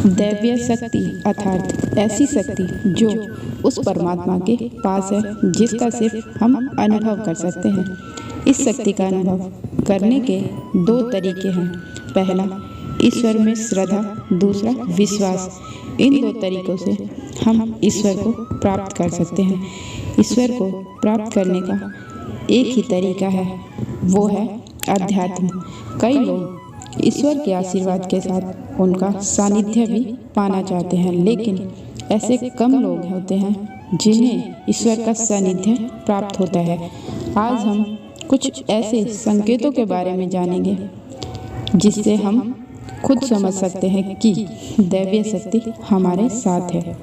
दैवीय शक्ति अर्थात ऐसी शक्ति जो उस परमात्मा के पास है जिसका सिर्फ हम अनुभव कर सकते हैं। इस शक्ति का अनुभव करने के दो तरीके हैं। पहला, ईश्वर में श्रद्धा, दूसरा विश्वास। इन दो तरीकों से हम ईश्वर को प्राप्त कर सकते हैं। ईश्वर को प्राप्त करने का एक ही तरीका है, वो है अध्यात्म। कई लोग ईश्वर के आशीर्वाद के साथ उनका सानिध्य भी पाना चाहते हैं, लेकिन ऐसे कम लोग होते हैं जिन्हें ईश्वर का सानिध्य प्राप्त होता है। आज हम कुछ ऐसे संकेतों के बारे में जानेंगे जिससे हम खुद समझ सकते हैं कि दैवीय शक्ति हमारे साथ है।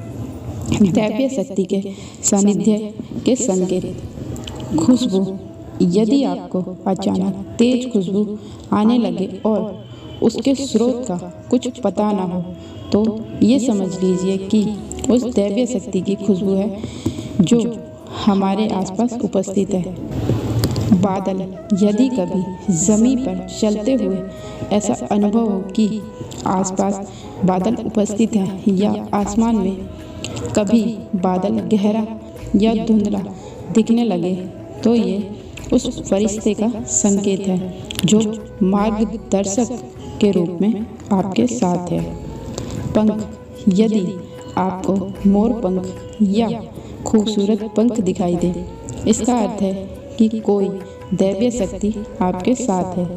दैवीय शक्ति के सानिध्य के संकेत। खुशबू। यदि आपको अचानक तेज खुशबू आने लगे और उसके स्रोत का कुछ पता ना हो, तो ये समझ लीजिए कि उस दैवीय शक्ति की खुशबू है जो हमारे आसपास उपस्थित है। बादल। यदि कभी ज़मीन पर चलते हुए ऐसा अनुभव हो कि आसपास बादल उपस्थित हैं या आसमान में कभी बादल गहरा या धुंधला दिखने लगे, तो ये उस फरिश्ते का संकेत है जो मार्गदर्शक के रूप में आपके साथ है। पंख। यदि आपको मोर पंख या खूबसूरत पंख दिखाई दे, इसका अर्थ है कि कोई दैवीय शक्ति आपके साथ है।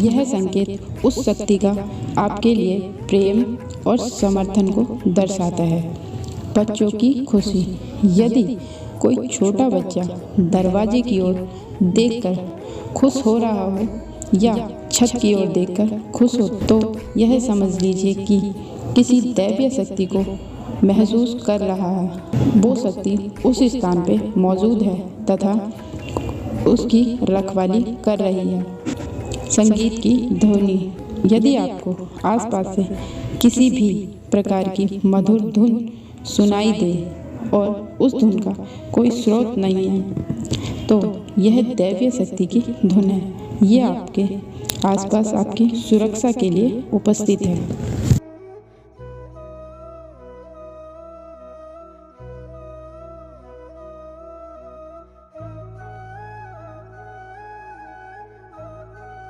यह संकेत उस शक्ति का आपके लिए प्रेम और समर्थन को दर्शाता है। बच्चों की खुशी। यदि कोई छोटा बच्चा दरवाजे की ओर देखकर खुश हो रहा हो या छत की ओर देखकर खुश हो, तो यह समझ लीजिए कि किसी दैवीय शक्ति को महसूस कर रहा है। वो शक्ति उस स्थान पे मौजूद है तथा उसकी रखवाली कर रही है। संगीत की ध्वनि। यदि आपको आसपास से किसी भी प्रकार की मधुर धुन सुनाई दे और उस धुन का कोई स्रोत नहीं है, तो यह दैवीय शक्ति की धुन है। यह आपके आसपास आपकी सुरक्षा के लिए उपस्थित है।